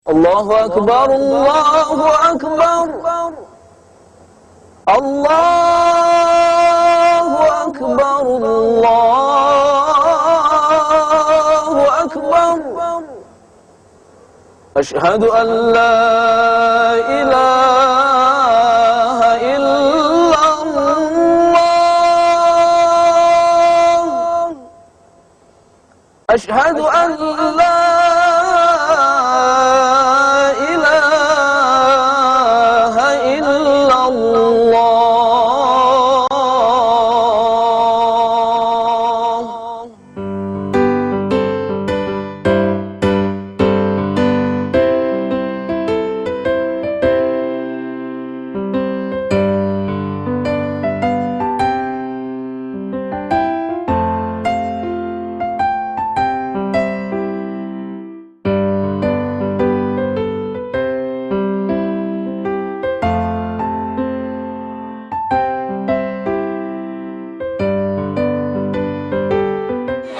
Allahu Akbar, Allahu Akbar, Allahu Akbar, Allahu Akbar. Asyhadu an la ilaha illallah. Asyhadu an la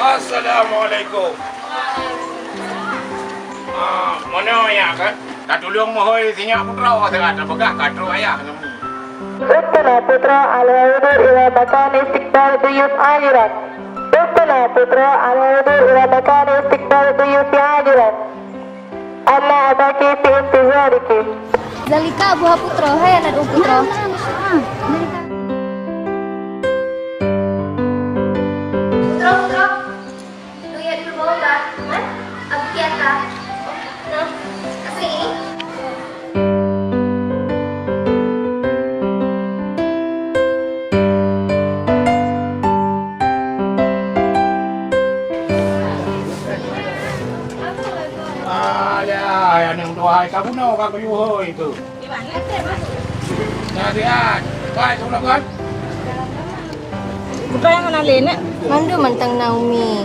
Assalamualaikum. Mana ya kan? Tak tolong mohon sinyak putra sangat begah kadro ayah ni. Uttana putra al-wudu ila makan istiqbal duyuf aliran. Uttana putra al-wudu ila makan istiqbal duyuf aliran. Anna abaki fi intizariki. Zalika Abu Putra, hai anak Putra. Ya, yang dua hari kamu nak kau yuh itu. Di mana teh, Mas? Nah dia, baik sudah kan? Putra yang kenalin nak? Mandu mentang Naomi.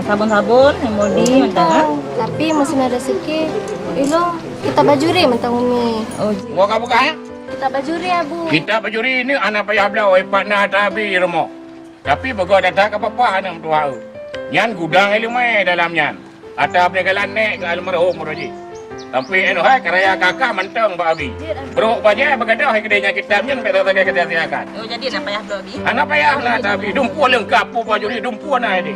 Sabun-sabun, hemodi, mentang. Tapi masih ada rezeki. Ilo kita bajuri mentang Umi. Oh, Gua kamu kaya? Kita bajuri Abu. Kita bajuri ini anak payah belau, ipat nak tabi remo. Tapi bagai datang ke papa anak tua. Yan gudang ilmu dalamnya. Ada penegalan nek ke almarhum Roji. Tapi anu hai karya kakak mentang Pak Abi. Bro baja begadah kedainya kita nyen pada tadi kita siakan. oh jadi nak payah lagi. Anak payah nak tabi dumpu lengkap pu bajuri dumpu na ini.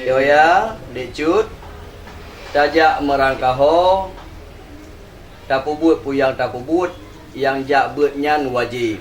Yoya, decut, tajak merangkaho, tapubut puyang tapubut, yang jak betnyan wajib.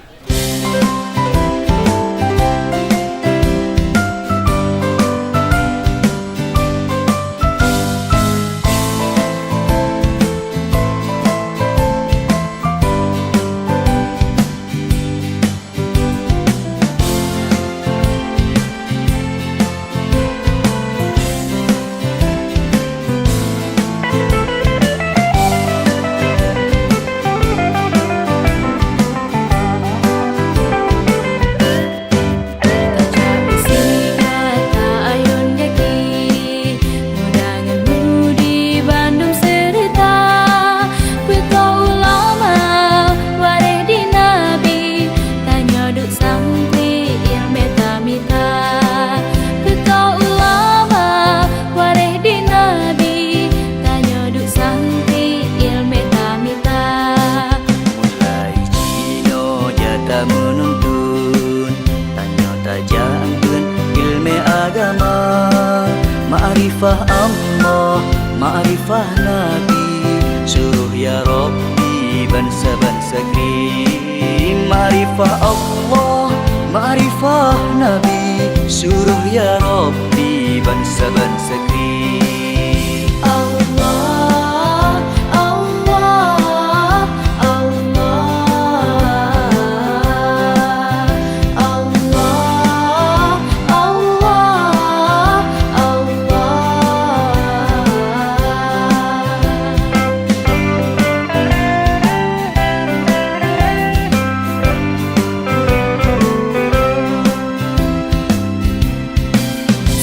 Ma'rifah Allah, ma'rifah Nabi, suruh ya Rabbi bangsa-bangsa krim. Ma'rifah Allah, ma'rifah Nabi, suruh ya Rabbi bangsa-bangsa krim. Allah, Allah, Allah, Allah, Allah,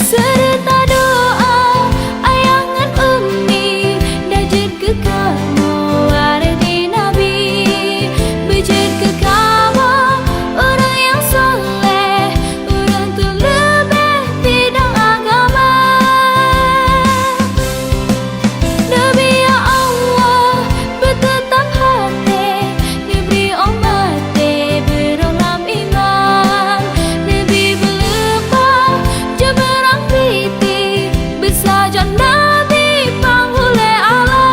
serta doa ayangan ummi dajat ke kamu arti Nabi, bejat ke kamu orang yang soleh, orang terlebih bidang agama. Nabi ya Allah bertetap hati, diberi umat berolam iman. Nabi berlepas jeberang piti, bersajan Nabi panggulai alam.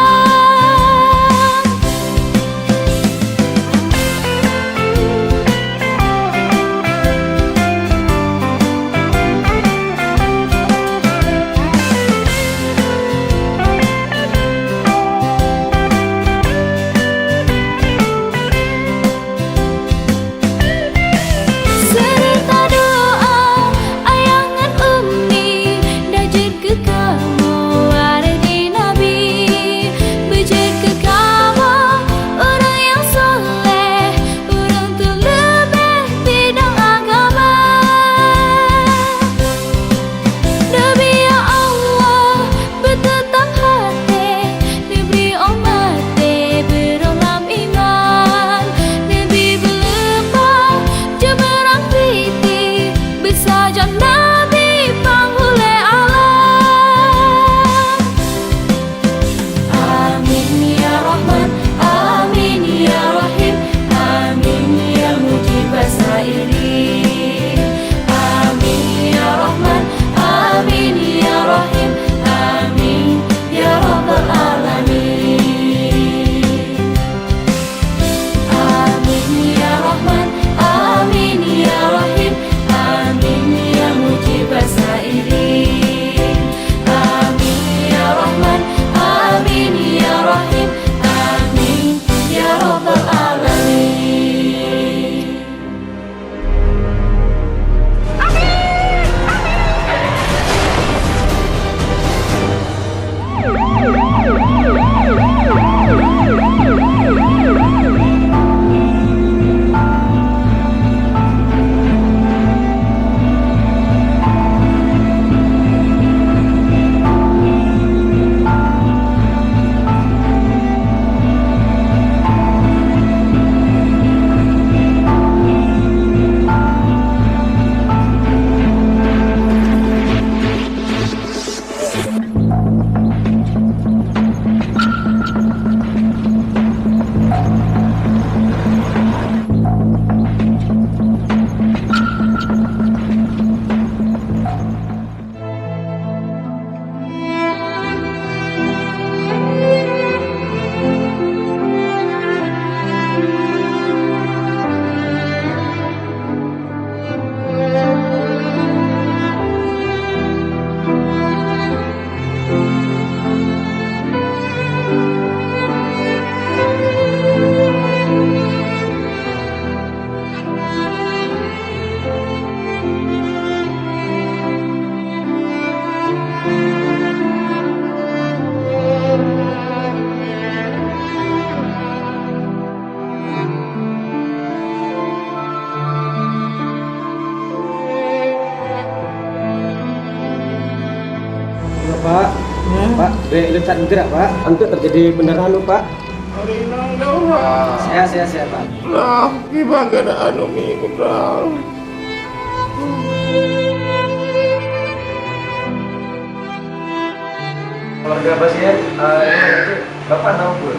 Serta doa ayangan ummi dajat ke kamu arti Nabi, bejat ke kamu orang yang soleh, orang terlebih bidang agama. Nabi ya Allah bertetap hati, diberi umat berolam iman. Nabi berlepas jeberang piti, bersajan Nabi panggulai alam. Amin ya Rahman, amin ya Rahim, amin ya mujib sa'irin. Amin ya Rahman, amin ya Rahim, amin ya Rabbal alamin. Amin ya Rahman, amin ya Rahim, amin ya mujib sa'irin. Amin ya Rahman, amin ya Rahim, amin ya Rabbal alamin. Pak, Pak, dek lecat gerak Pak, untuk terjadi beneran lu Pak. Arinang daurah. Saya Pak. Lah, gimana keadaan Umi kurang? Keluarga pasien, Bapak tahu pun.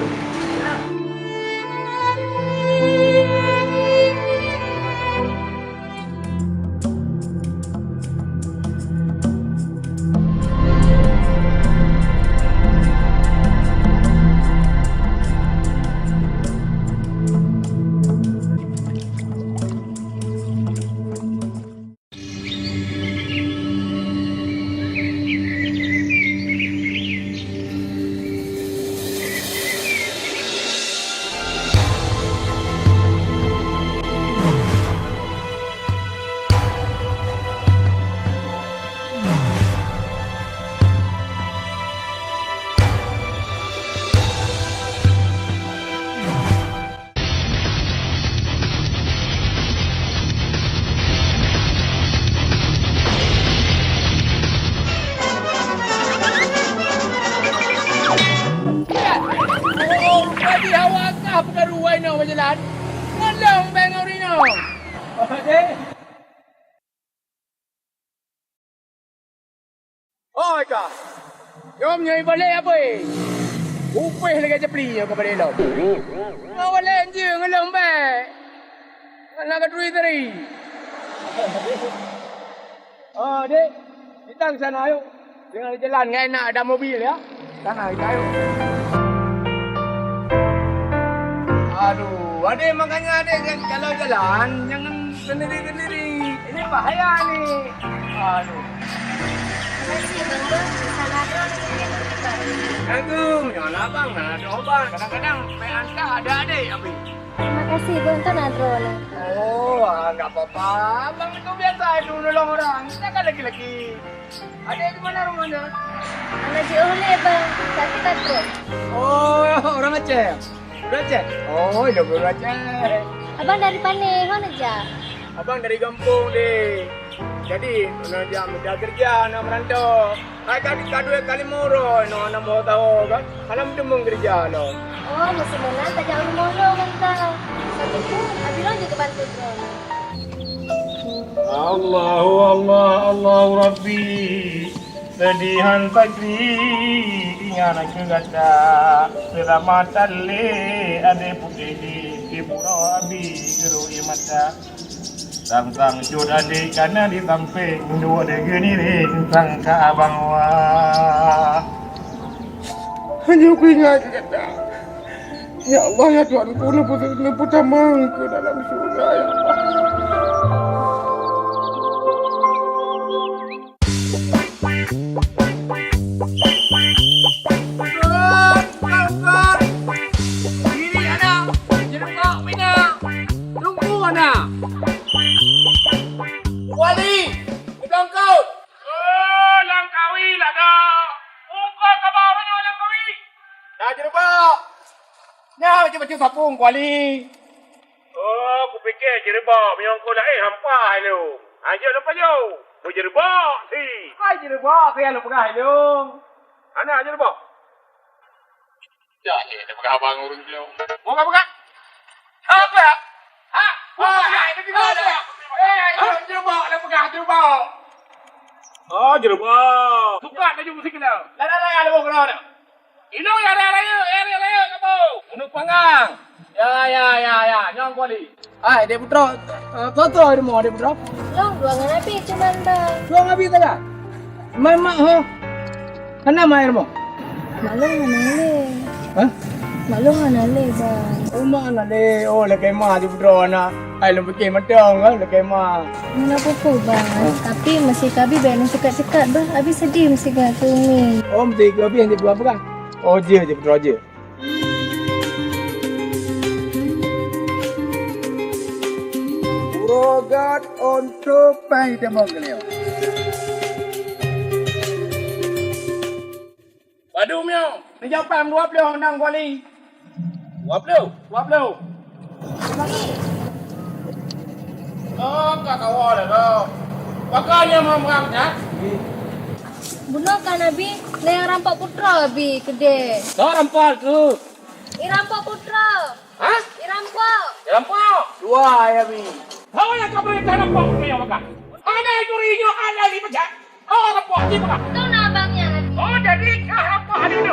apa karuai no berjalan? Ngelong bengau rino. Dek. Oh, kak. Jom nyai balik apa eh? Upih lagi cepli ya kepada elok. Awak lain je ngelong baik. Nak ke duit tadi. Oh, Dek. Kita ke sana yuk. Jangan jalan dengan enak ada mobil ya. Sana kita yuk. Aduh, adik makanya adik kan kalau jalan jangan sendiri-sendiri. Ini bahaya nih. Aduh. Makasih bang bang. Salah dong. Agung, jangan abang nak ada obat. Kadang-kadang main hantar ada adik api. Terima kasih bang. Tak nak drone. Oh, enggak apa-apa. Abang itu biasa itu nolong orang. Kita kan lagi-lagi. Adik di mana rumahnya? Anak Cik Oleh bang. Sakit tak drone. Oh, orang Aceh. Udah Aceh? Oh, udah baru Aceh. Abang dari Panai. Mana aja? Abang dari kampung deh. Jadi, nak jam dah kerja, nak merantau. Kali kali moro, nak mau tahu kan? Alam demung kerja lo. Oh, musim mana? Tak jauh molo mentah. Tapi tu, Abilon juga bantu drone. Allahu Rabbi. Sedihan pagi ingat aku kata selamatan le ade putih di pura abi geru mata sang cut ade kana di samping dua de geni ring sang ka abang wa hanya aku ingat kata ya Allah ya Tuhanku leput tamangku dalam surga ya Allah. Wali, bilang kau. Oh, langkawi lah dah. Ungkau kabar mana langkawi? Dah jerubak. Nah, macam-macam sapung Wali. Oh, aku fikir jerubak yang kau dah hampa lu. Aja lupa jauh. Mau jerubak si. Hai jerubak, saya lupa kah lu. Ana jerubak. Dah, dia pakai abang urun dia. Mau apa? Apa? Ha? Oh, ini gimana? Jerubak, dah pegang jerubak. Oh, jerubak. Bukan baju musik kita. Lala ada bawa kena. Ino ya raya kamu. Untuk panggang. Ya. Nyong Kuali. Ai, dia putra. Toto dia mau dia putra. Long, dua ngapi cuman bang. Dua ngapi saja. Mama ho. Kenapa air mo? Malung nale. Hah? Malung nale bang. Rumah nale. Oh, lekai mah dia putra anak. Ai lu fikir matang kan lekai mah. Mana apa bang? Tapi masih kabi bayar sekat-sekat bang. Habis sedih mesti kata ni. Oh, mesti kopi yang dia buat apa kan? Oh, je putra je. Rogat untuk pai demong kelio. Waduh miau, ni jauh pam 20 nang Kuali. 20. Oh, kak kawal dah. Pakanya mau mengangkat. Bunuh kan Abi, yang rampak putra Abi kedai. Kau rampak tu. Rampak putra. Hah? Rampak. Rampak. Dua ya mi. Kau yang kau beri rampak punya makan. Ada curinya ada di pecah. Oh rampak di makan. Itu nak abangnya Abi. Oh jadi kau rampak hari ni.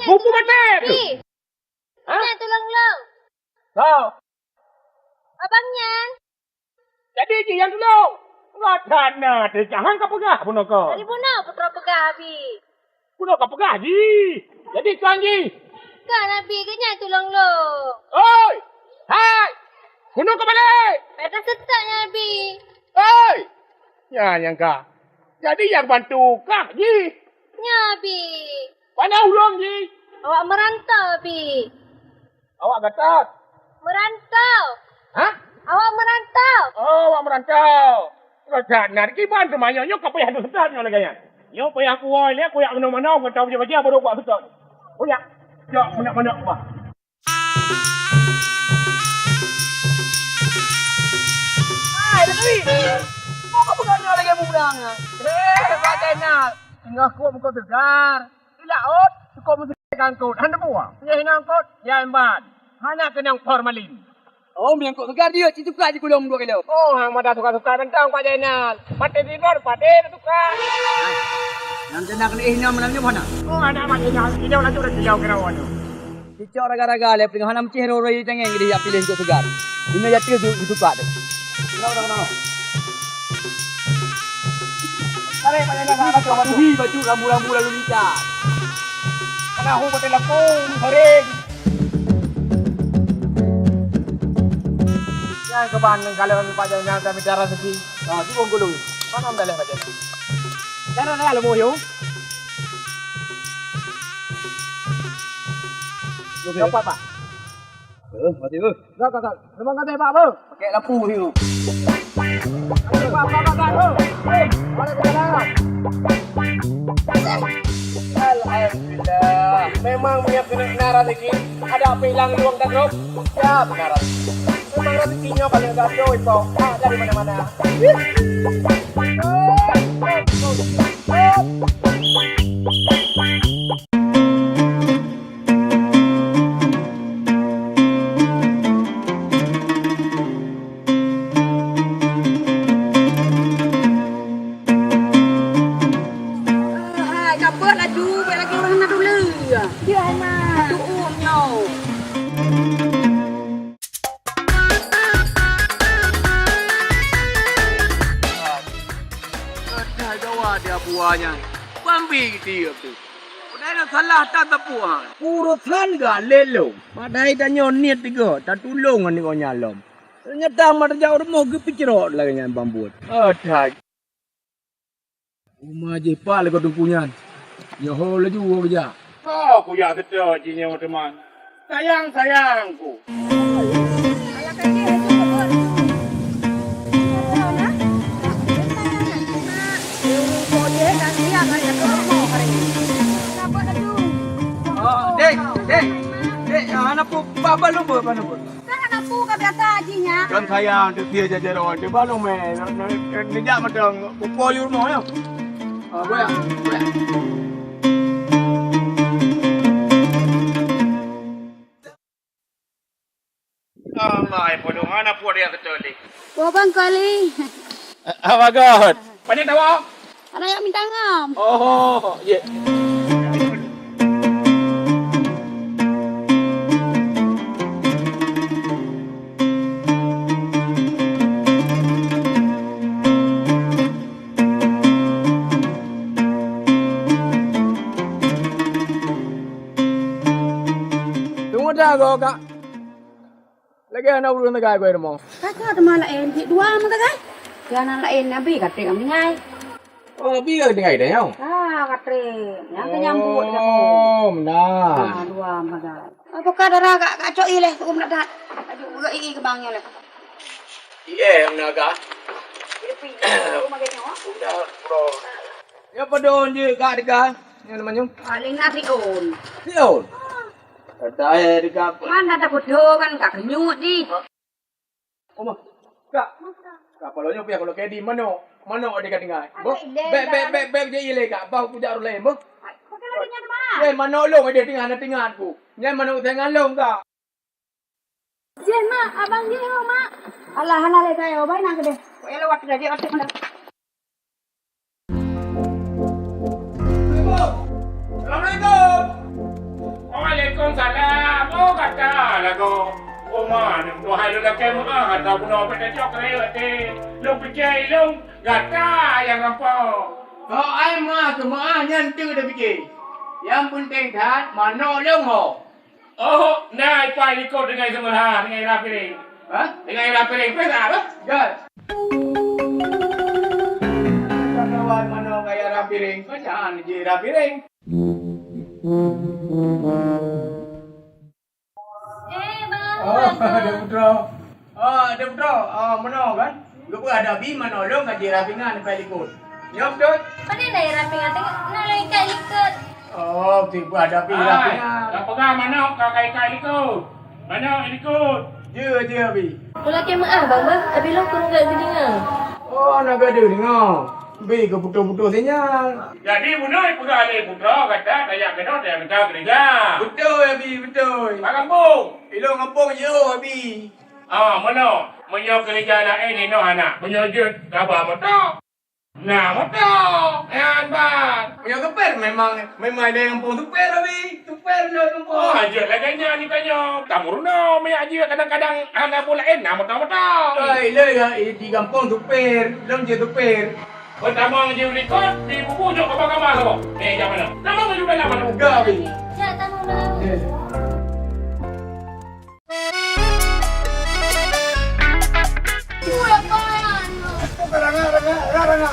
Buku mati tu. Hah? Tolong lo. Kau. Abangnya. Jadi je yang dulu. Ratana de jangan ka pegah pun ka. Tadi pun nak putra pegah Abi. Pun ka pegah ji. Jadi tuan ji. Kan Abi kena tolong lo. Oi. Hai. Kuno ka balik. Peta setaknya Abi. Oi. Ya yang ka. Jadi yang bantu kah ji. Ya Abi. Mana ulung ji? Awak merantau Abi. Awak gatat. Merantau. Hah? Awak merantau. Oh, awak merantau. Ratana ki bantu manyo nyok ka payah tu setan lagi ya. Yo payah kuai le kuyak mana-mana ko tahu baca baru buat betul. Kuyak. Jok mana-mana apa. Hai, Dewi. Mau kau pegang lagi budak ni? Ratana. Tengah kau muka tegar. Tidak ot, kau mesti kangkut. Handa buah. Ya hinangkut, ya embat. Hanya kena formalin. Oh, menyangkut segar dia, citu kat je kulung 2 kilo. Oh, hang mada suka-suka tentang Pak Jainal. Pate tidur, pate tukar. Nanti nak kena ihna menangnya mana? Oh, anak Pak Jainal. Ini lagi udah jauh kira wana. Cicak raga-raga le pengah nam cihro roi tengeng dia pilih untuk segar. Ini ya tiga itu kat. Kenapa? Kare Pak Jainal apa coba tu? Baju rambu-rambu lalu licat. Kena hu kote lapung, sore. Ya keban kalau Pak Jainal kami cara segi. Ah, tu kong gulung. Mana am daleh Pak Jainal? Cara dah lemo yo. Apa Pak? Mati tu. Kak. Memang kata Pak apa? Pakai lampu ni tu. Pak. Hei, mana jalan? Alhamdulillah. Memang punya kena rezeki. Ada apa hilang luang dan rob? Ya benar. Memang rezekinya kalau enggak ada itu. Dari mana-mana. Kapal laju, biar lagi orang nak dulu. Ya anak. Tu no. Dah jawa dia buahnya. Bambi dia tu. Udah salah tak tepu hang. Urusan gak lelo. Padahal tanya niat tiga. Tak tolong ni kau nyalom. Ternyata mata jauh rumah ke pikirot lagi yang bambut. Ada. Rumah je pak lagi kau punya. Ya ho laju kerja. Oh, kuyak betul jinya teman. Sayangku. Ayah kecil itu kebun. Dek, anak pun bapa lumba mana pun. Kan sayang dia jajar orang dia balong meh. Nejak macam pukul rumah ya. Goyak. Mai podong anak puan dia betul ni. Bang kali. Apa god? Pandai tahu? Ada yang minta ngam. Oh, ye. Tunggu dah kak. Lagi anak urus negara kau rumah. Kakak teman lain, dua sama kakak. Jangan lain nabi kata kami ngai. Oh, biar dengan ide yang. Kata yang kenyambut kamu. Oh, benar. Dua sama kakak. Apakah darah kak cok ileh aku nak dah. Aduh, gak ii ke bangnya lah. Iya, benar kak. Udah, bro. Ya pedon je kak dekat. Yang namanya? paling nasiun. Siul. Saya dekat. Mana ada bodoh kan kak kenyut di. Oma. Kak. Kak palanya punya kalau kayak di mana? Mana ada kat dengar? Bek je ile kak. Bau punya orang lain, boh. Kau kalau dia mana? Ya mana long ada tinggal aku. Yang mana tengah long kak. Jen mak, abang dia mak. Alah halal kayak obai nak deh. Kau elok waktu dia waktu mana? Assalamualaikum. Waalaikumsalam. Oh kata lagu. Kumah, dua hari lelaki mah, ada guna apa dah jok rela te. Lu fikir lu, gata yang rampau. Oh, ai mah tu mah nyan tu dah fikir. Yang penting dah mana lu ho. Oh, nah, ipai ikut dengan semua dengan rapi ring. Ha? Dengan rapi ring, pesa apa? Gas. Kawan mana gaya rapi ring? Kau jangan je rapi ring. Bang. Oh, ada putra. Ada putra. Mana kan? Lupa ada bi mana lu ngaji rapingan sampai ikut. Ya betul. Mana dah rapi ngata nak lagi kat ikut. Oh, tiba ada bi rapingan. Tak pegang mana kau kai-kai ikut. Mana ikut? Je bi. Lelaki maaf bang. Habis lu kurang kat gedingan. Oh, nak ada dengar. Bi ke putus-putus sinyal. Jadi bunoi pegang alih putra kata dayak kena dia minta kerja. Betul ya bi, betul. Pak kampung. Ilo ngapung yo bi. Mana? Menyo kerja lain ni no anak. Menyo je khabar mata. Nah, mata. Yan bang. Punya keper memang ada yang kampung tuper bi. Tuper lo kampung. Oh, aja laganya ni kanyo. Tamurno me aja kadang-kadang anak pula enak mata-mata. Ai le ya di kampung tuper, lom je tuper. Pertama je berikut di buku jok kamar kau. Jam mana? Nama tu juga lama tu. Enggak bi. Cak tamu dah. Pula kawan. Ranga.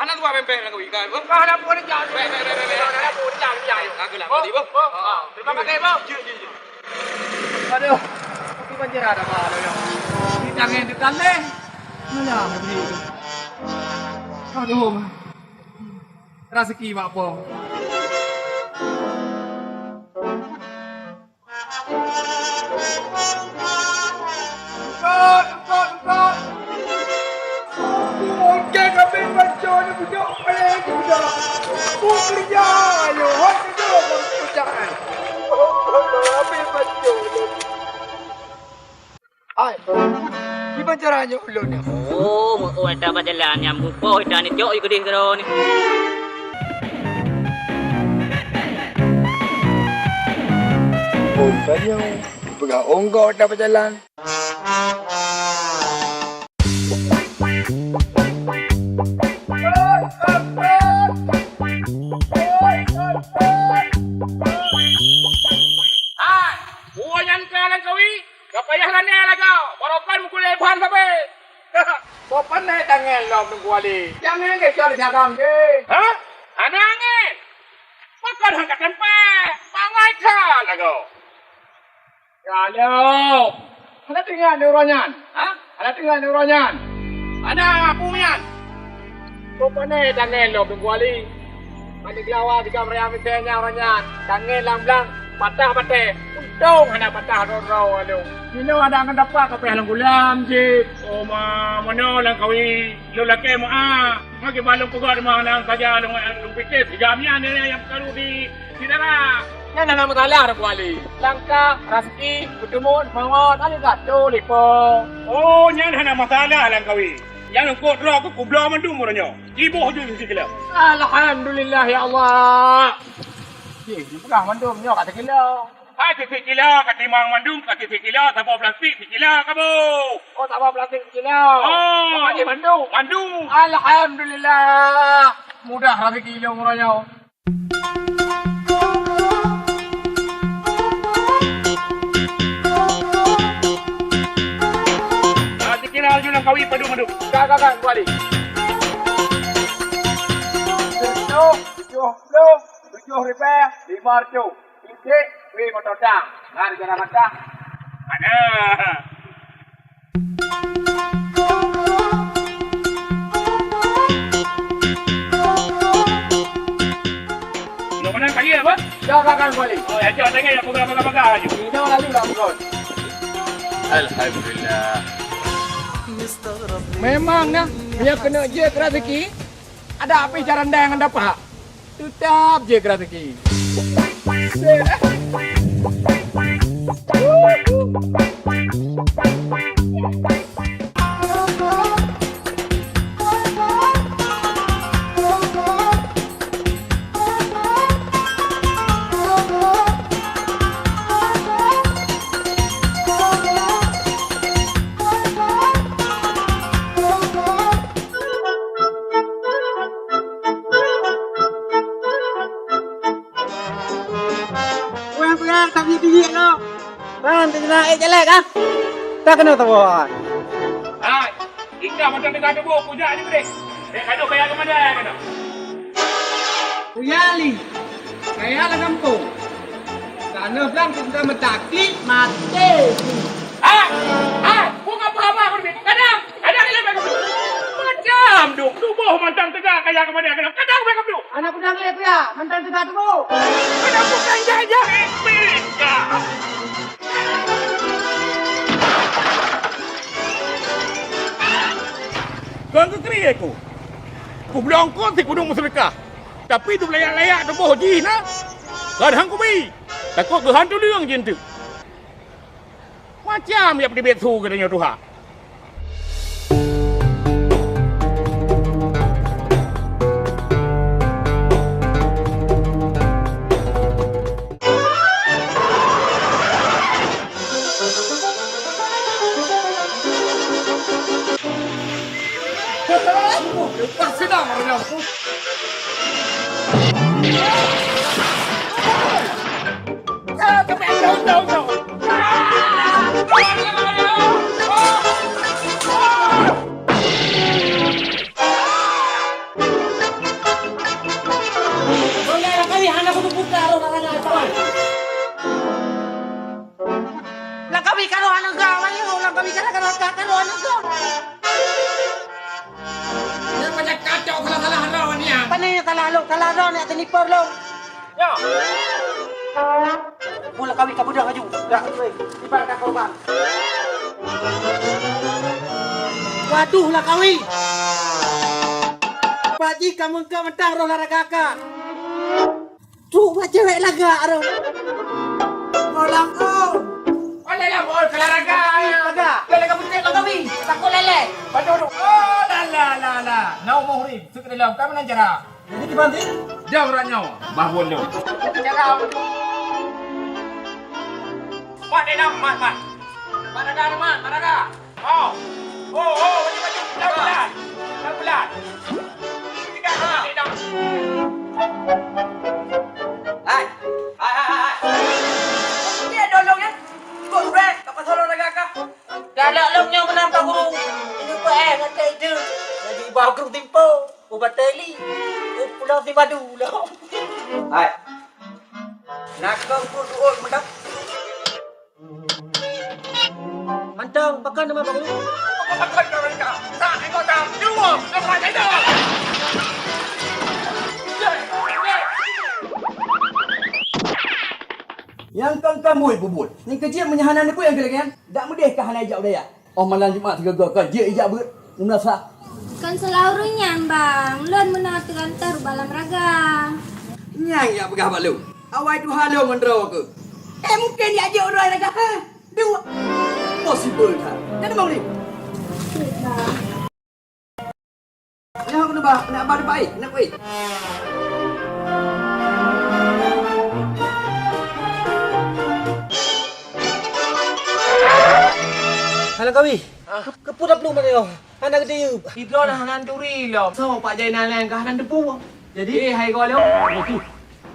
Anak tu apa pempek nak kau ikan? Kau ada pun jangan. Ada pun jangan jaya. Aku lah, mati bang. Terima kasih bang. Aduh, aku banjir ada apa lo yang? Ini tangan dekat le. Mana beli itu? Aduh, rezeki apa? Kau. Okey, kami baca ni budak paling budak. Aku kerja, ayo, hot kerja pekerjaan. Kami baca. Ai, gimana caranya ulun ni? Oh, mau ada jalan nyambung po dan itu ikut di sana ni. Bukannya pegang onggok dapat jalan. Buayan kalan kawi. Kapayah lane lah kau. Barokan mukul leban sampai. Sopan naik tangan lo tunggu ali. Jangan ke cari cakap ke. Ha? Ada angin. Makan hangkat tempat. Pangai kal lah kau. Kalau ada tinggal di Ronyan. Ha? Ada tinggal di Ronyan. Ada pumian. Sopan naik tangan lo tunggu ali. Mandi kelawar tiga meriam misalnya Ronyan. Tangan lang-lang. Patah-patah. Untung anak patah rau-rau aduh. Ini ada akan dapat apa yang gulam je. Oh mana lang kawi. Lu laki mo Magi balong pugod mo nang saja lu pikir 3 mian ni yang karu di darat. Yan na naman talang Kuali. Langka, Raski, Kutumun, Mangot, ano ka? Lipo. Oh, yan hana masalah lang kawi. Yang ko draw ko kubla man dumur nyo. Ibo ho jud sikila. Alhamdulillah ya Allah. Di pegang mandum nyo kat sekilo. Hai titik kila katimang mandum ka titik kila tanpa plastik kila kamu. Oh, tak apa plastik kecil lah. Oh, Pakcik mandu. mandu. Alhamdulillah. Mudah rezeki dia umurnya. Titik kila ajunan kawi padu mandu. Kak, kembali. 7 repair, 5 arcu. Titik, wih motor dah. Harga dah. Ada. Nak mana kali apa? Kak, kembali. Oh, aja tengok aku baga-baga aja. Ini lalu lah bukan. Alhamdulillah. Memangnya dia kena je rezeki. Ada apa cara anda yang anda dapat? Tetap je rezeki. Tak tinggi no. Bang, naik jalan kan? Tak kena tahu. Hai, ika macam dekat tu puja ni boleh. Kado bayar ke mana kado? Kuyali. Kaya lah kampung. Karena bilang kita mentaklik mati. Bukan apa-apa aku ni. Kadang ni lebih kamu. Macam tu, tubuh macam tegak kaya ke mana kado. Kadang bayar kamu. Anak pedang lihat ya, mentang tegak tu. Kadang bukan jaya. Beda. Kau tu kiri aku. Aku bilang kau si kudung musyrikah. Tapi tu layak-layak tu boh jin nah. Kadang aku bi. Takut ke hantu liang jin tu. Macam dia pergi betu katanya Tuhan. Lepas sedang orang aku. Mula kami ke budak aju. Tak, ibaratkan korban. Waduh lah kami. Pakcik kamu ke mentang roh lara kakak. Tuh cewek laga roh. Orang kau. Oleh lah bol kelaraga. Laga. Lele kamu cek lah kami. Takut lele. Bantu. Oh la. Nau mau hurip. Suk dalam kami nan cara. Jadi dibanting. Jauh orangnya. Bahbon tu. Cara apa? Mak ni nak, mak. Mak ada. Oh, baju. Pelan. Tiga, ni nak. Hai. Dia dolong ya. Kau break. Apa tolong laga kak? Galak lomnya menampak guru. Ini apa kata itu. Jadi bawa guru timpo. Ubat teli. Pulau si madu lah. Hai. Nak kau kurus mendak. Mantang pakai nama bagus. Pakai mereka. Tak, ikut tak. Jumpa. Apa itu? Yang kamu bubul. Yang kerja menyahanan ni pun yang kira-kira. Tak mudah ke hanai jauh dia. Oh malam Jumaat 3 kan. Dia ijak ber. Munasah. Kan selalunya bang, lon menatukan taruh balam raga. Nyang ya pegah balu. Awai tu halau mendraw ke. Mungkin dia ajak orang laga. Dua. Possible kan. Jadi mau ni. Bang. Yang kena bah, nak abah baik, nak baik. lang kawi. Kepudak belum mana yo. Anak gede yuk. Itu lah hanan turi lo. So Pak Jainan lain ke hanan debu. Jadi hai kau lo.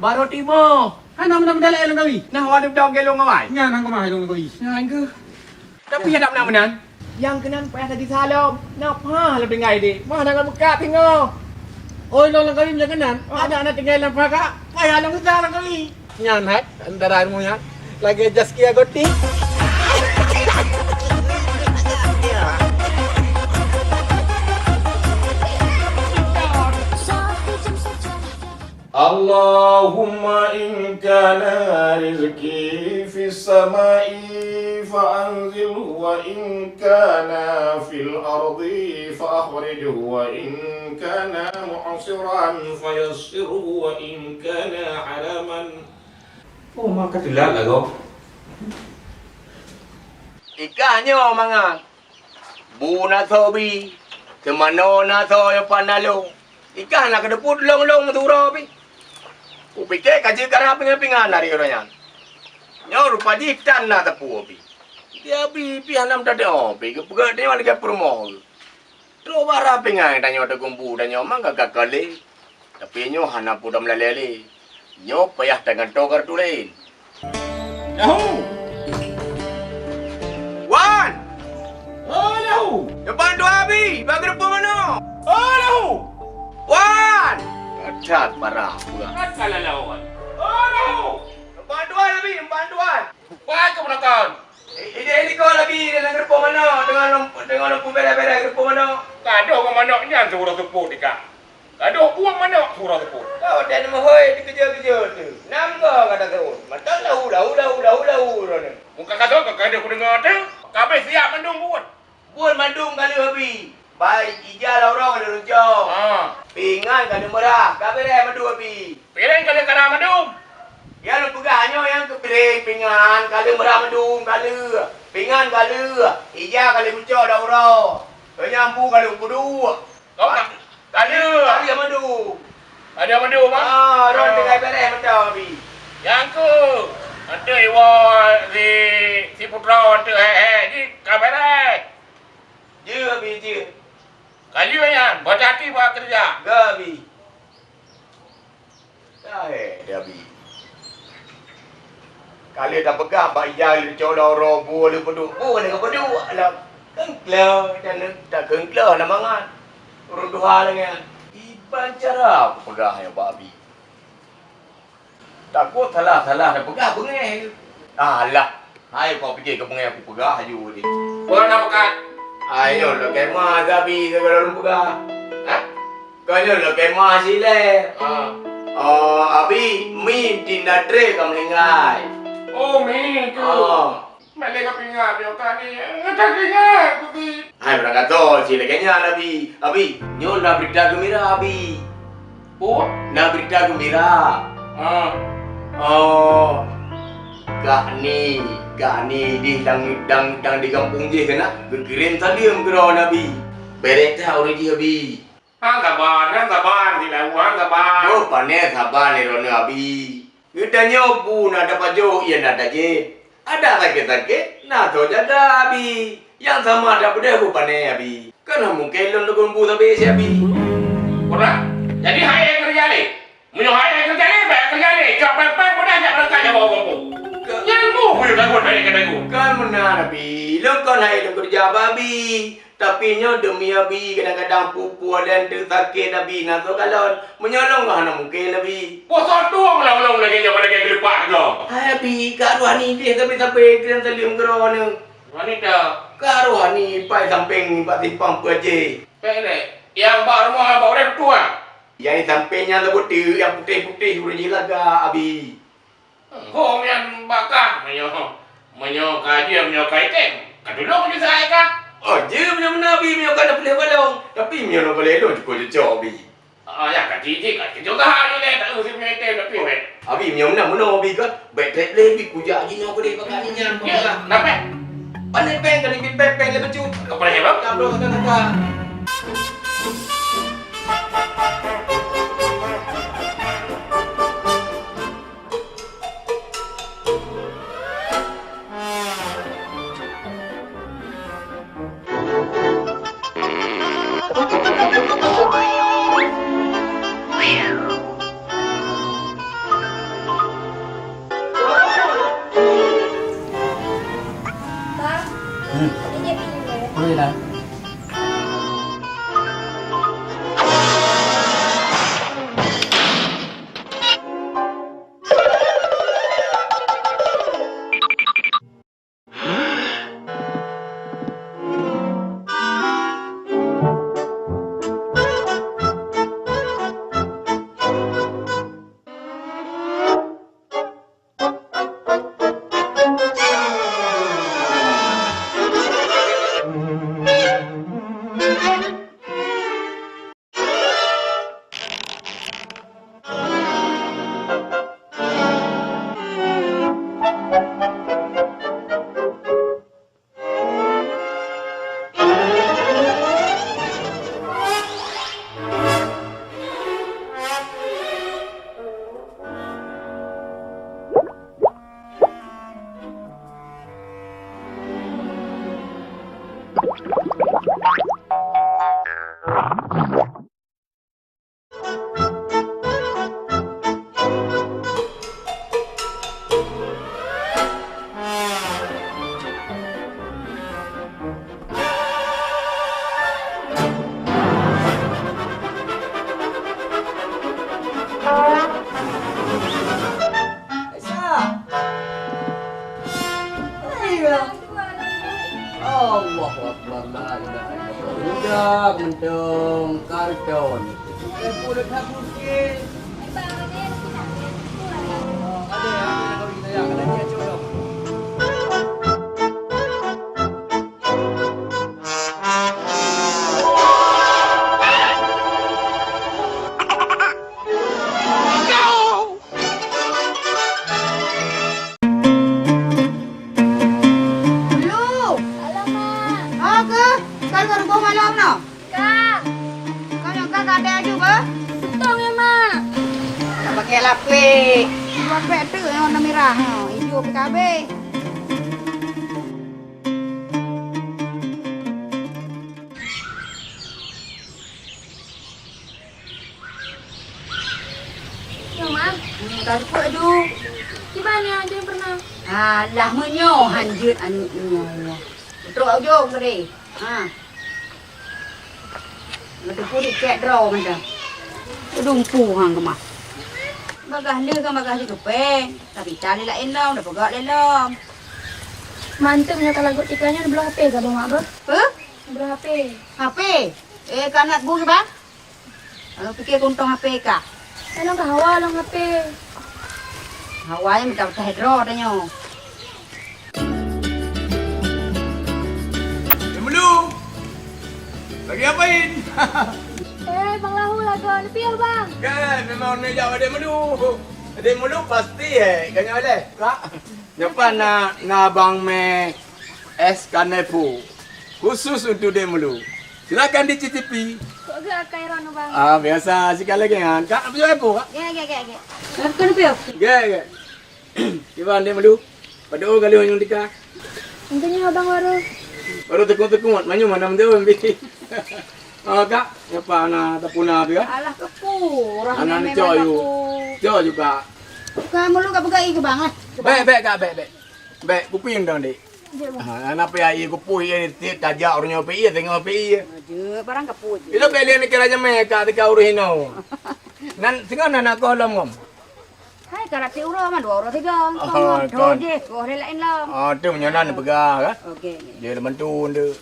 Baru timo. Anak mana medalai lang kawi. Nah waduh dong gelong awai. Nya nang kemah long kawi. Nah ke. Tapi hadap nak menan. Yang kenan payah tadi salam. Napa lebih ngai di. Mana kan buka tinggal. Oi long lang kawi macam kanan. Ada anak tinggal lang pakak. Payah lang kita lang kawi. Nya nak antara mu ya. Lagi just kia goti. Allahumma in kana rizki fis samai fa'anzilhu wa in kana fil ardi fa'akhrijhu wa in kana mu'siran fayassirhu wa in kana haraman. Oh, maka tidak lah kau. Ikannya mangan. Buna sobi. Semano na so yo panalo. Ikan nak kedeput long-long maturo pi. Upike kaji karena pingan dari orangnya. Nyor rupa di ikan na tepu pi. Dia pi hanam tadi pi. Kepegat dia lagi promo. Terus bara pingan tanya ada gumbu dan nyo mangga gagale. Tapi nyo hanam pudam lelele. Nyo payah dengan togar tulen. Yahoo! Wan! Oh, Yahoo! Depan tu abi, bagi depan mana? Oh, Yahoo! Wan! Adat parah pula. Salah lawan. Oh, Yahoo! Depan tuan abi, depan tuan. Wah, keponakan. Ini kau lagi dalam depan mana? Dengan lampu merah-merah depan mana? Kado ke manaknya surah tepuk dikak. Kado buang manak surah tepuk. Kau dah nama hoi dikejar-kejar tu. Nam kau kata tu. Mata lahu. Muka kata ke kado ku dengar tu. Kabeh siap mandung buat. Buat mandung kali abi. Baik ijal orang ada runcong. Pingan kali merah. Kabeh dah mandu abi. Piring kali kana mandung. Yang pegahnya yang ke piring pingan kali merah mandung kali. Pingan kali. Ijal kali runcong dah orang. Penyampu kali kudu. Kau kali yang mandu. ada mandung mah. Orang tengah beres macam abi. Yang ke ada iwa si putra ada di kamera. Je abi je. Kali yan, berhati buat kerja. Gabi. Dia abi. Kali dah pegang pak ijal cola robo le pedu. Boleh ke pedu lah. Kengkler dan tak kengkler nak mangan. Urut dua dengan iban cara pegang yang pak abi. Takut salah dah pegang bengeh. Alah. Hai kau fikir ke bengeh aku pegang haju ni. Buat apa kan? Ayo lo kemah gabi kalau lu pegang. Kalau lo kemah sile. Abi mi tindak tre kamu lengai. Oh, mi tu. Malay ka pinga, biyo ka ni. Ngatakinya, kubi. Hai berangkat tu, sila kenya Abi. Abi, nyo na berita gembira Abi. Oh, Na berita gembira. Oh. Gak ni di dang di kampung je kena. Berkirim tadi gembira Nabi. Berita orang je Abi. hang saban, sila hang saban. Oh, panen sabar ni Rona Abi. Kita nyobu na dapat jo, iya nada je. Ada sakit-sakit, nah tu jada Abi. Yang sama ada pada aku panen Abi. Karena mungkin lo gumbu tapi si Abi. Ora. Jadi hai kerja ni. Munyo hai kerja ni, baik kerja ni. Cak peng-peng pada jak berangkat je bawa kampung. Yang mu boleh takut hai kerja aku. Kan benar Abi. Lo kan hai lo kerja Abi. Tapi nyo demi Abi kadang-kadang pupu dan sakit Abi. Nah tu kalau menyolong kan mungkin Abi. Bosor tuang lah ulung lagi je pada kelepak je. Hai Abi, Kak Ruhani dia sampai kirim salim geron ni. Wanita. Kak Ruhani pai samping pak simpang pu aje. Pele. Yang bak rumah bak orang tua. Yang sampingnya tu putih, yang putih-putih udah laga Abi. Hong yang bakar. Menyo kaji, menyo kaitem. Kadulung ni saya kah? Oh, je benar-benar Abi punya kan boleh balong. Tapi punya nak boleh lo cukup jauh Abi. Ya kat jijik kat kejauh tahan ni tak usah punya item tapi weh. Abi punya benar Abi kan. Baik tak lebih kujak je nak boleh pakai ni yang. Ya, kenapa? Pandai peng kan ni peng le baju. Kepala hebat? Tak perlu kata-kata. boleh kabur sikit. Bang, ada yang kita. Ada ya, kalau kita ya, kalau dia colok. Lu. Alamak. Ah ke? Kan baru bawa malam no. Kak. Kau yang kak ada aja ke? Tong ya, Mak. Tak pakai lapik. Lapik tu yang warna merah. Hijau PKB. Ya, Mak. Tak cukup aduh. Gimana aja yang pernah? Alah menyo hanjut anu menyo. Betul aja ngeri. Ha. Mata puri cek draw macam. Dumpu hang kemah. Bagah ni kan bagah di kepe. Tapi cari lain lam, dah pegak lain lam. Mantapnya kalau lagu ikannya di belah HP ke Bang Mak, Bang? Apa? Di belah HP. HP. Kanak bu ke bang? Kalau fikir kuntong HP kah? Alang ke hawa alang HP. Hawanya minta betah draw tanya. Melu. Lagi apain? Bang Lahu lagu lebih ya, Bang. Kan memang nak jawab ada melu. Ada melu pasti kan ada. Kak. Nyapa na abang me es kanepu. Khusus untuk dia melu. Silakan dicicipi. Kok agak kairan, Bang? Biasa sekali lagi kan. Kak, apa aku, Kak? Ge. Kan apa? Ge. Iban dia melu. Pada orang kali orang dikah. Intinya Abang baru. Baru tekung-tekung manyu mana dia ambil. Kak, nyapa anak tapuna tu kan? Alah kepu. Orang Anak ni memang coyu. kepu. Coyu juga. Kamu lu pegai ke bang? Baik Kak, baik. Baik, kuping dong, Dik. Anak pai ai kupu ye ti tajak orangnya pai tengok pai. Aje barang kepu. Ilo beli ni kira jame Kak tika uruhino. Nan tengah anak kolom ngom. Hai karat si uro mah 2 uro 3. Oh, Kau je, kau lain lah. Tu menyonan pegah kan. Okey. Dia lementun dia.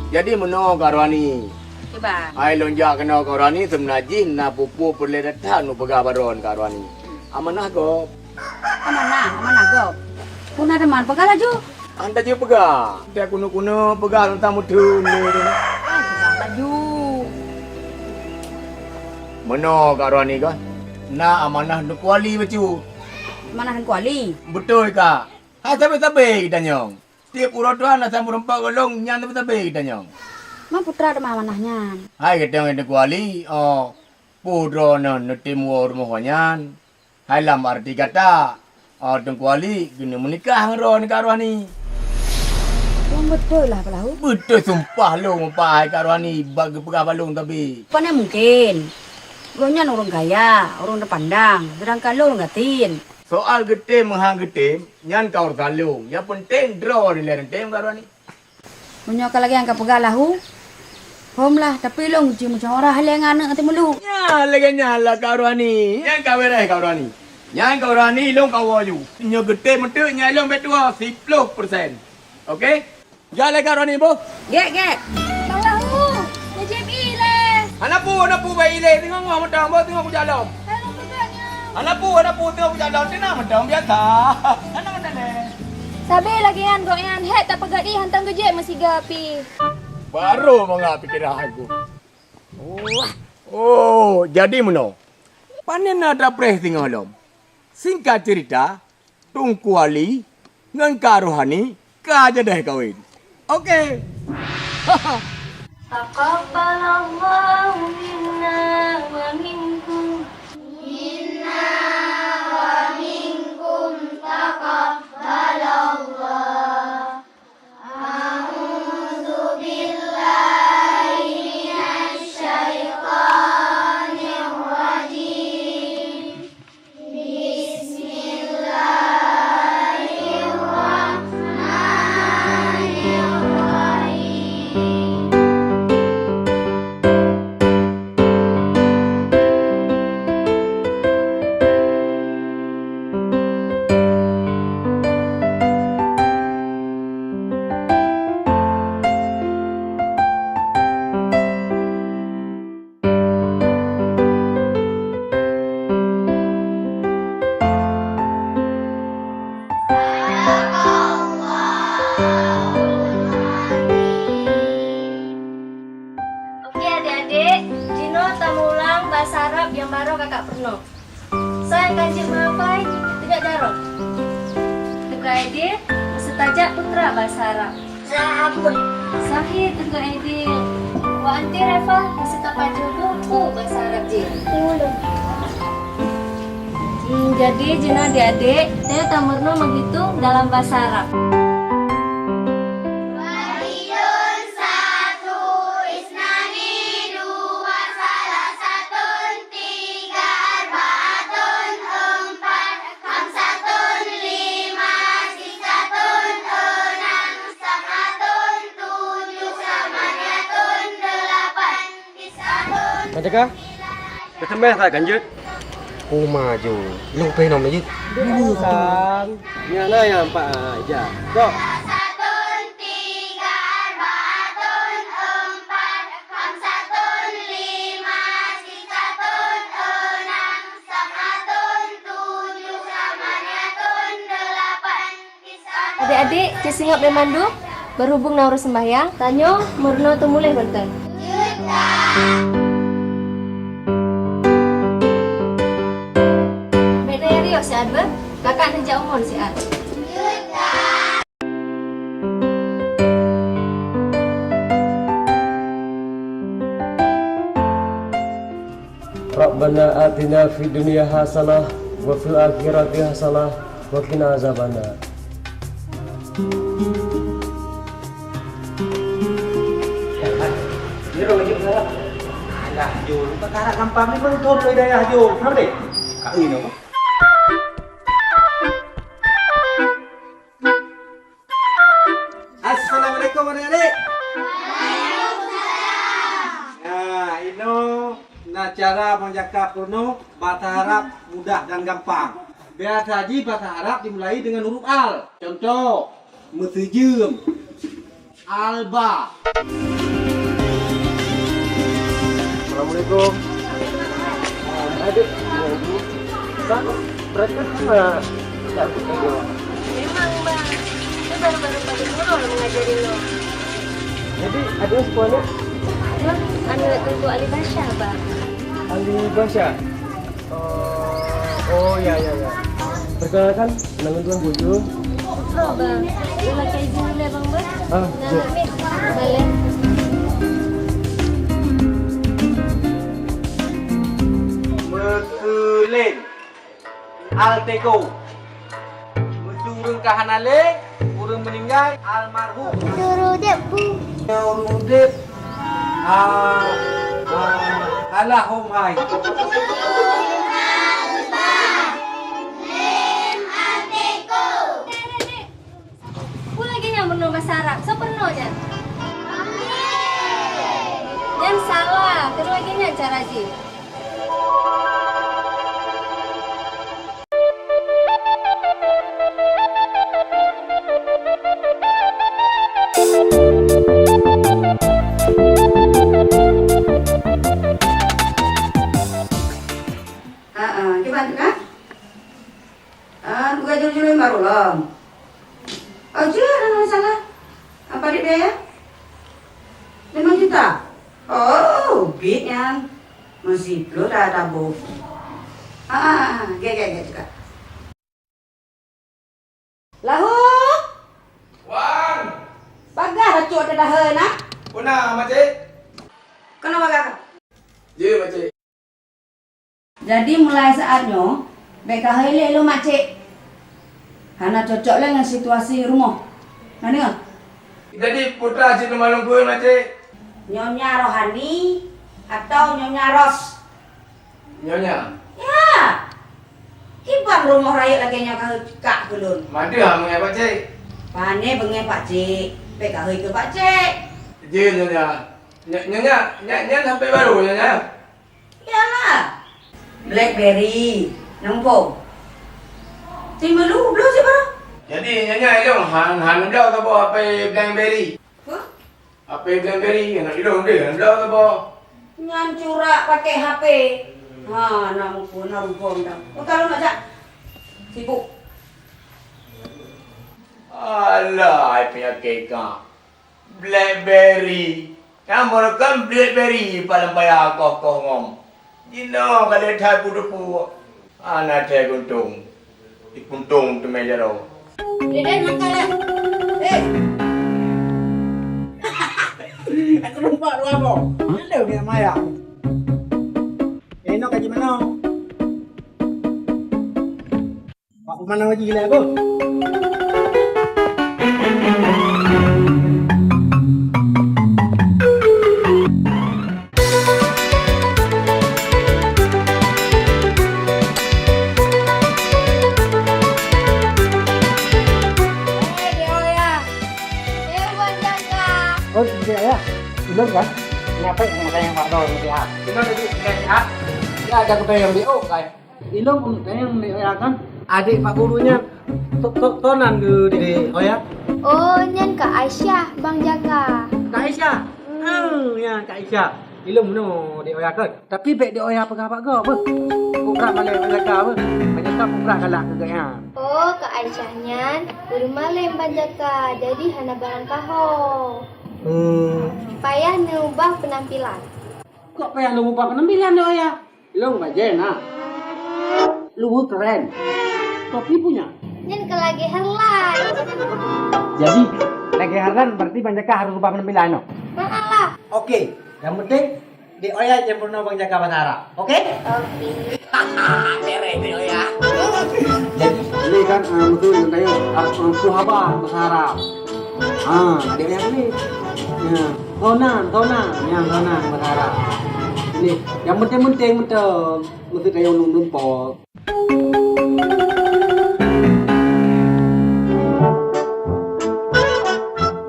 Jadi meno karwani. Coba. Ai lonja kena karwani semnaji na pupu perle datang nu pegah baron karwani. Amanah go. Amanah go. Pun ada man pegal laju. Anda je pegah. Dia kuno-kuno pegah tentang mutu ni. Pegal laju. Meno karwani kan. Na amanah nu kuali bacu. Mana han kuali? Betul Kak. Ha tabe-tabe kita nyong. Tiap urut tuan nak sambung rempak golong nyan tabe-tabe kita nyong. Mang putra ada manahnya. Hai kita ngene kuali. Pudro no nutimu rumah nyan. Hai lam arti kata. Deng kuali gini menikah ngero ni karwani. Yang betul lah pelahu. Betul sumpah lu mempai karwani bagi pegah balung tapi. Mana mungkin? Gonya orang kaya, orang pandang, sedangkan lo orang gatin. Soal gede menghang gede, nyan kau kalung. Yang penting draw di lereng tem karwani. Menyokal lagi angkat pegal lahu. Hom lah, tapi lo nguci macam orang hal yang anak nanti melu. Ya, lagi nyala karwani. Yang kau berai karwani. Yang kau rani long kau waju. Nyo gede metu nyalong betua 10%. Okey? Jalan karwani bo. Gek. Bang Lahu. JMI lah. Anak pu bayi le tengok ngau medang bo tengok jalan. Alang pegangnya. Anak pu tengok jalan tenang medang biasa. Anak medang le. Sabi lagi kan kok yang het tak pegat di hantam ke jet masih gapi. Baru mengapi kira aku. Oh, jadi meno. Panen ada preh tengok lom. Singkat cerita, Tung Kuali ngan Karohani kaja dah kawin. Okey. Taqabbalallahu minna wa minkum. Sayang kanjil mapai, tidak darah. Tengah Aidil, setajak putra bahasa Arab. Sabun. Sahih tengah Aidil. Wa anti Reva, setapa jodoh, bahasa Arab je. Jadi Jina adik-adik, saya Tamurno menghitung dalam bahasa Arab. Macam kah? Ketemu tak ganjut? Oh maju. Long pe nama je. Dulu sang. Nyana yang empat aja. Kok. Adik-adik, Cisingap dan Mandu berhubung naur sembahyang, tanyo murno tu mulai betul. Beda Rio si Adber, kakak nejak umur si Ad. Rabbana atina fid dunya hasanah wa fil akhirati hasanah wa qina azabannar. Alah, Jul, perkara gampang ni betul le daya Jul. Kenapa dek? Kak ini apa? Assalamualaikum adik-adik. Waalaikumsalam. Ya, ini cara menjaga kuno bahasa Arab mudah dan gampang. Biasa saja bahasa Arab dimulai dengan huruf al. Contoh, mesejum, alba. Assalamualaikum. Adik, Bang, berarti kan tak betul. Memang bang, itu baru-baru pada mulu mengajari lo. Jadi adik sekolahnya Lo anak tentu ahli bahasa bang. ahli bahasa. Oh ya. Perkenalkan, nama Tuan Bojo. Lo bang, lo pakai izin dulu ya bang bang. Ah, Nah, Amir, boleh. Mekulin Altego Mesurung kahanale Urung meninggal almarhum Suruh debu. Urung dip Alahum hai Aku lagi nyamper bahasa Arab, so penuh je. Dan salah, kedua lagi cara je. Gimana kan? Bukan jujur baru lah. Aja ada masalah. Apa dia biaya? 5 juta. Oh, bit yang masih belum dah tabung. Gak juga. Lahu, Wan, bagah bacot dah dah nak. puna macam? Kenapa bagah? Je macam. Jadi mulai saatnya, beka hele lo macet. Hana cocok lah dengan situasi rumah. Nah dengar? Jadi putra cik malung kuih macam? Nyonya Rohani atau Nyonya Ros? Nyonya. Ya. Kibar rumah raya lagi nyonya kak gelun. Mana hang yang macam? Pane bengen Pak Cik. Beka he ke Pak Cik. Je nyonya. Nyonya sampai baru nyonya. Yalah. Blackberry, nampung. Terima lu belum sih baru? Jadi nyonya elong han dah tu apa blackberry. Hah? Apa blackberry yang elong dia dah tu apa? Nyan curak pakai HP. Ha, nampun dah. Oh, kalau nak jak. Sibuk. Alah, I punya kekak. Blackberry. Kamu rekam blackberry paling payah kau ngom. Jino kalau dah pudu. Anak saya guntung. Dikuntung tu meja lo. Dek, makan lah. Aku lupa lu apa? Ada dia Maya. Eno kaji mana? Pak mana lagi gila apa? Oh, tidak ya. Belum kan? Kenapa yang Pak Dol melihat? Kita jadi sehat. Ya ada kita yang BO kayak. Ilmu yang ya kan? Adik Pak gurunya tonan di oh ya. Oh, nyan Kak Aisyah, Bang Jaka. Kak Aisyah. Ya Kak Aisyah. Ilmu no di oya kan. Tapi baik di oya apa apa go apa? Pukrak balik mereka apa? Banyak tak pukrak galak ke gaya. Oh, Kak Aisyah nyan, bermalem Bang Jaka. Jadi hana barang kaho. Payah nubah penampilan. Kok payah lu ubah penampilan di oya? Lu enggak jena. Lu keren. Topi punya. Nyan ke lagi herlan. Jadi lagi haran berarti Bang Jaka harus ubah penampilan no? Malah. Oke, yang penting di oya yang pernah Bang Jaka bahasa Arab. Oke? Oke. Jadi ini kan betul kayak suhaba bahasa Arab. Dia yang ini. Ya, tonan, yang tonan bahasa Arab. Ini yang penting mesti kayak numpuk.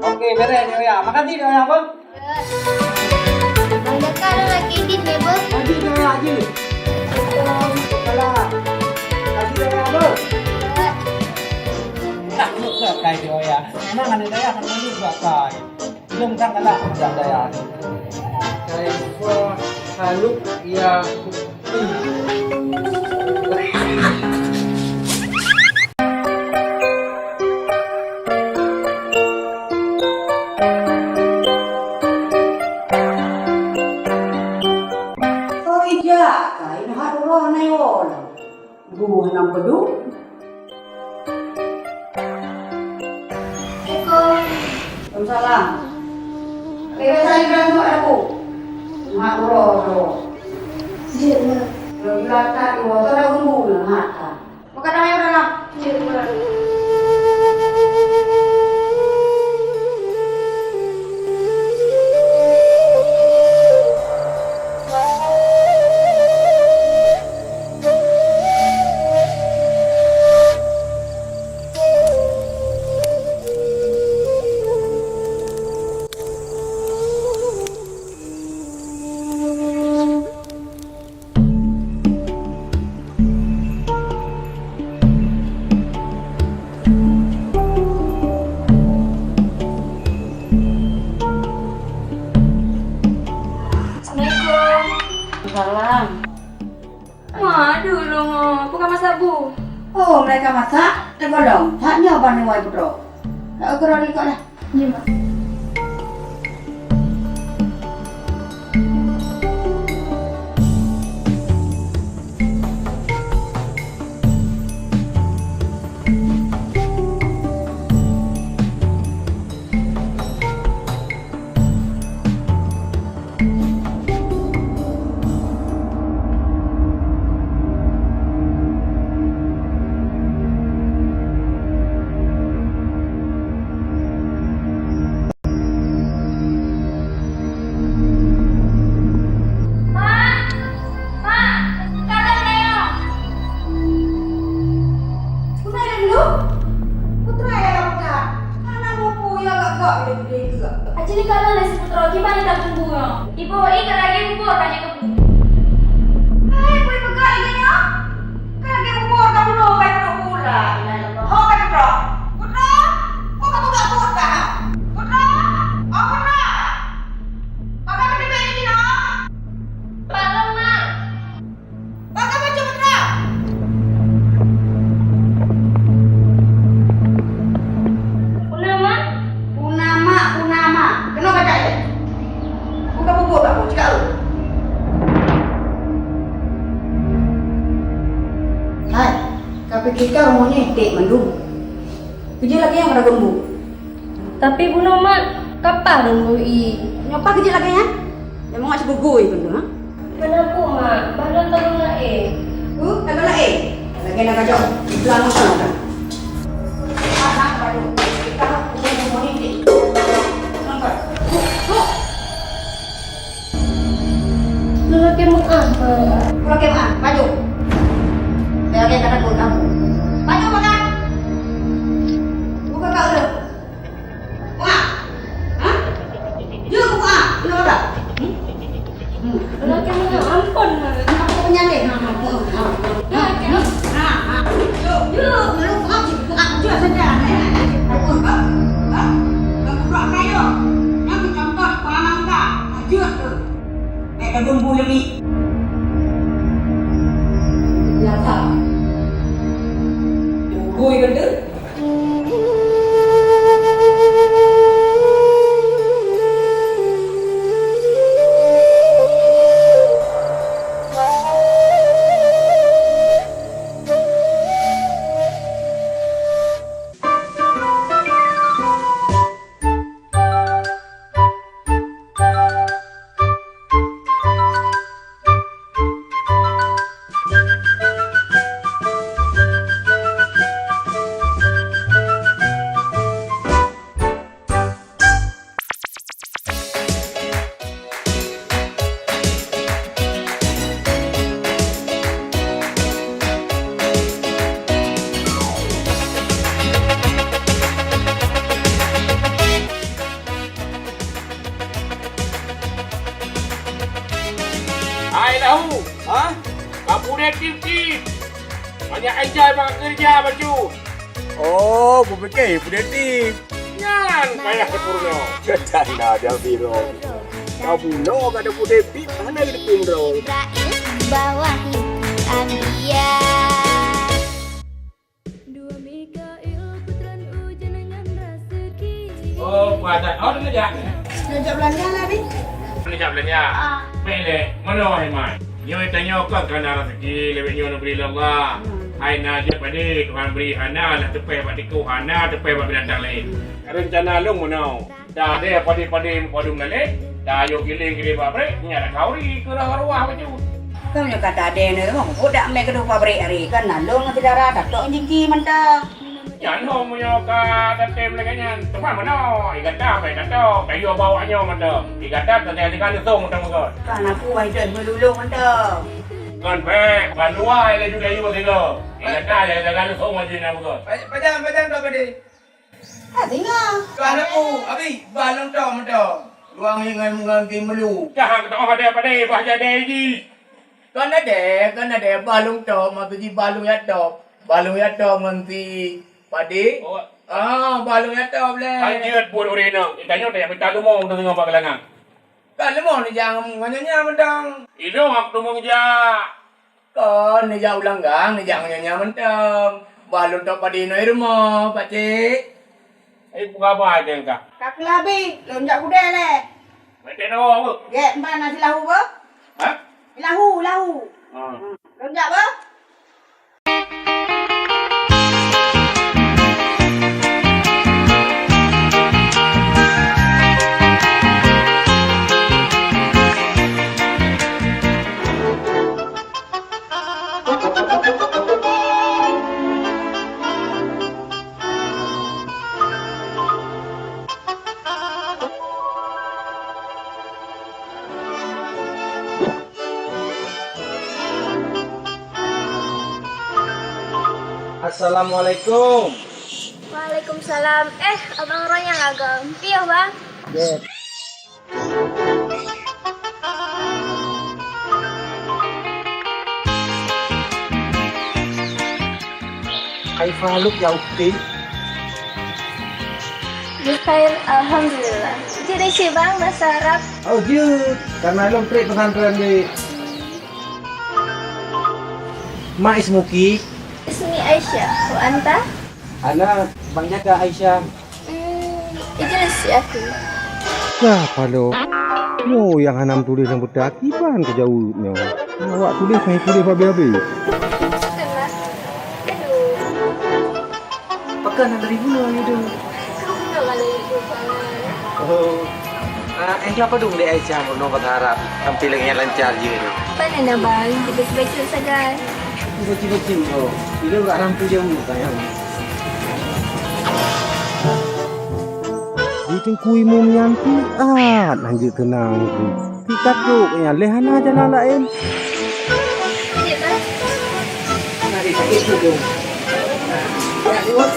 Oke, beres ya. Makasih ya, Bang. Bang Jaka ada lagi edit ya, Bang? Lagi ya, lagi. Salah. Lagi ya, Bang. Tak lupa kayak dia ya. Emang ada daya kan juga kayak. Belum kan ada daya. Kayak gua haluk ya. Oh iya, kain haruroh na yun. Buhan ang padu. Waalaikumsalam. Kaya sa ibang mo ako. Haruroh no. Iya. Yung lata, iwa ka na umulo ng hata. Maka na kayo na lang. Salam. Waduh, lo bukan masak bu. Oh, mereka masak, tergolong. Tak nyoba nih wai putro. Tak kerana kau dah. Iya, Mak. Hai, kau pikir kau mau nyetik mandu? Kerja lagi yang pada gembu. Tapi Bu Nomat, kapan dong i? Ngapa kerja lagi ya? Yang mau ngasih gugui pun tu, ha? Mana Bu Mak? Badan tolong lah Lagu lah lagi nak kacau. Pelan pelan kan. Nak baju. Kita kerja mau nyetik. Nampak? Lelaki mau apa? Pulang ke mana? Baju. Lagi kata kau kamu. Baju makan. Buka kau dulu. Buka. Hah? Yuk buka. Ini apa? Lelaki mau ampun. Aku penyakit. Yuk, lu kau buka juga saja. Aku buka kayu. Yang contoh paman tak. Maju tu. Nek gembu lebih. Biasa. Gugui benda. Hai tahu. Ha? Kamu detektif. Banyak ajar bang kerja baju. Oh, aku fikir detektif. Nyan payah sempurna. Canda dia biro. Kau bunuh kada detektif, mana kita kumrol. Bawah Ambia. Oh, buatan. Oh, dah kerja. Sejak belanja lah, Bi. Kerja belanja. Pilih, mana hai mai? Nyo tanya kau kerana rezeki lebih nyo nak beri Allah. Hai najat pada Tuhan beri hana nak tepai pada kau hana tepai pada binatang lain. Rencana lu mana? Dah ada padi-padi padum lain. Dah yo giling-giling pabrik, nya nak kauri ke arwah baju. Kau nak kata ada ni, kau budak ambil kedua pabrik hari kan nalung nanti darah tak tok jingki mentah. Yan ho mo yo ka tatem lagi nyan. Tepat mana? Igata apa kata? Kayu bawanya mana? Igata tadi kan song tang mo. Kan aku wai dah melulung mentah. Kan pe, banua ile juga yo tiga. Igata ya jangan song aja na mo. Padang tak pada. Ah, tinggal. Kan aku, abi balong tok mentah. Ruang yang menganti melu. Jangan kata ada pada bahasa deji. Kan ada balong tok, mau tuji balong ya tok. Balong ya tok nanti padi. Oh, Balong ya tok boleh. anjir buat urina. Itanya tak minta lu mau tengok apa kelangan. Kan lemon ni jangan nganyanya mentang. Ilo aku tu mau ja. Kan ni jauh langgang ni jangan nganyanya mentang. Balong tok padi no rumah, pakcik. Buka apa aja engkau? Tak kelabi, lonjak kuda le. Macam apa? Get mana nasi lahu ba? Ha? Lahu. Lonjak ba? Assalamualaikum. Waalaikumsalam. Abang Roy yang agak piah bang. Yes. Hai Faluk ya ukti. Bukhair, alhamdulillah. Jadi sih bang bahasa Arab. Oh je, karena lo trik pesantren di Ma ismuki. Ismi Aisyah. Wa anta? Ana Bang Jaka Aisyah. Ijlis ya aku. Lah, Faluk. Mo yang hanam tulis yang berdaki ban ke jauhnya. Awak tulis saya tulis habis-habis. Kenal. bukan dari gunung itu. Kau benar kalau itu sangat. Oh. Kenapa dong di Aisyah mau berharap tampilnya lancar je ni? Mana nak bang? Tiba-tiba saja. Tiba-tiba oh. Bila enggak rampu je sayang. Di kui mu menyanti lanjut tenang tu. Kita duk yang lehana jalan lain. Cik bang. Mari kita duduk. Ya, lihat.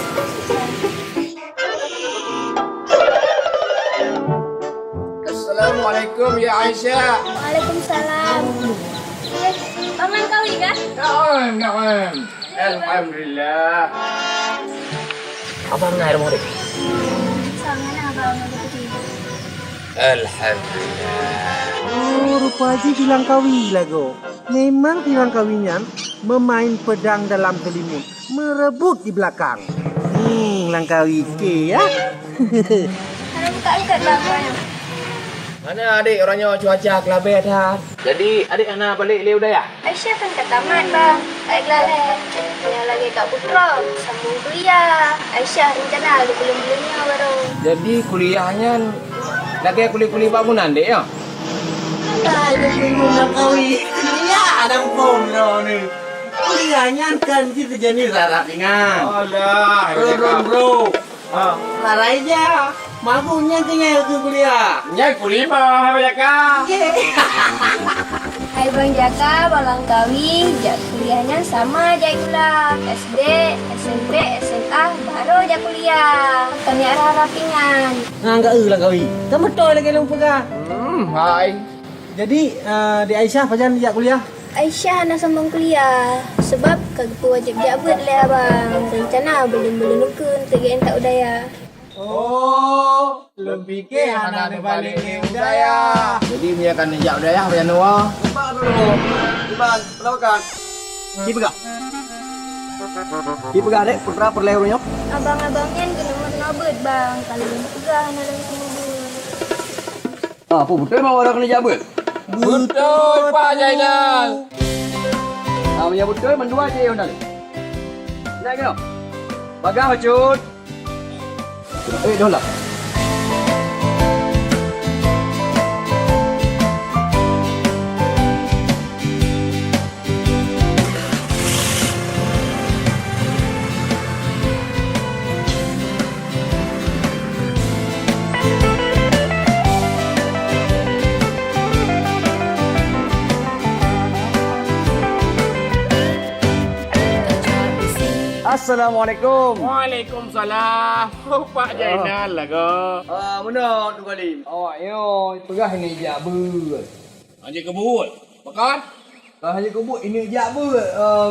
Assalamualaikum ya Aisyah. Waalaikumsalam. Paman kau ni kah? Naam. Alhamdulillah. Abang nak rumah dia. Sangat abang ada pergi. Alhamdulillah. Oh, rupanya bilang kawi lagu. Memang bilang kawinya memain pedang dalam selimut, merebut di belakang. Langkawi ke ya? Ada buka ikat bang. Mana adik orangnya cuaca kelabeh dah. Jadi adik anak balik Leo Daya? Aisyah kan kat tamat bang. Baik Laleh. Yang lagi Kak Putra sambung kuliah. Aisyah rencana ada belum-belumnya baru. Jadi kuliahnya lagi kuliah bangunan dek ya? Langkawi. Ya, ada pom lo ni. Kuliahnya kan kita jenis rarap ingat. Alah, Bro. Larai je. Magunya tinggal ke kuliah. Nya kuliah apa ya kak? Hai Bang Jaka, Bang Langkawi, kuliahnya sama aja pula. SD, SMP, SMA, baru aja kuliah. Bukan ni arah rapingan. Enggak Langkawi. Kamu betul lagi lupa kah? Hai. Jadi di Aisyah pajan dia kuliah. Aisyah nak sambung kuliah. Sebab kagak wajib jabut lah abang. Rencana belum nukun, tegain tak udaya. Oh, lebih ke anak ni balik ni budaya. Jadi dia akan nejak Daya macam mana? Nampak dulu. Iban, pelawakan. Kita pegang. Kita pegang dek, putra perlehunya. Abang-abangnya kena menabut bang. Kalau belum pegang, nak dalam semua. Apa betul mau orang kena jabut? Betul Pak Jainal. Yang betul mendua je yang tadi. Naik ke? Bagang hacut. Dah lah. Assalamualaikum. Waalaikumsalam. Oh, Pak Jainal lah kau. Mana tu kali? Awak yo pegah ini jabut. Haji kebut. Makan? Haji kebut ini jabut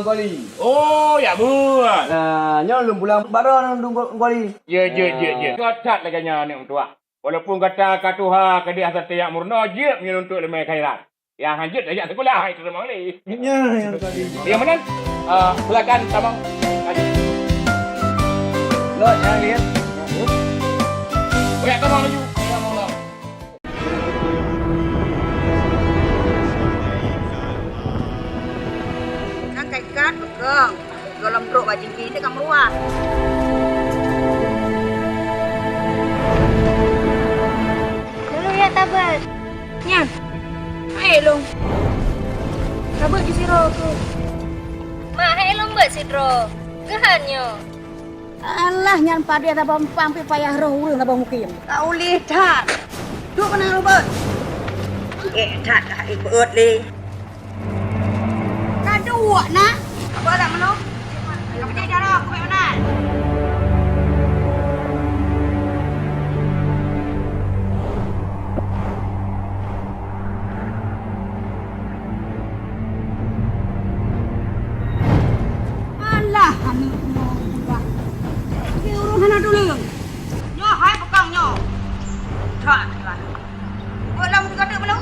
kali. Oh, ya buat. Nyo lum pulang baron dum kali. Ya. Kotak lagi nya ni tua. Walaupun kata katuha ke dia asal tiak murna je menyuntuk lemai khairat. Yang hanjut ajak sekolah itu memang ni. Ya, yang kali. Yang mana? Silakan Tamang. Lo yang lihat. Oh ya, Tamang laju. Tamang lah. Kan kai kat bekeng. Kalau meruk bajing kita kan meruah. Dulu ya tabat. Nyan. Hai long. Tabat di siro aku. Mak hai long buat sidro. Gahanyo. Alah nyan padu ya tabang pampi payah roh urang tabang mukim. Kau lihat. Duk mana Robert? Tak dah ikut le. Kadua nak. Apa dak meno? Kau pergi darah aku mana? Alah, anu mau buat. Urung hana dulu. Nyo hai bekang nyo. Tak lah. Buatlah muka kata belum?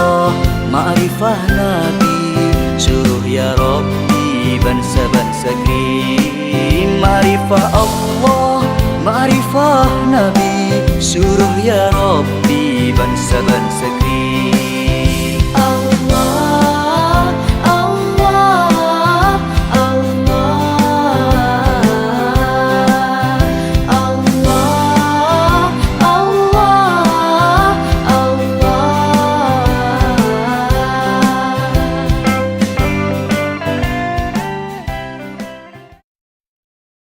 Allah, ma'rifah Nabi. Suruh ya Rabbi bangsa-bangsa krim. Ma'rifah Allah, ma'rifah Nabi. Suruh ya Rabbi bangsa-bangsa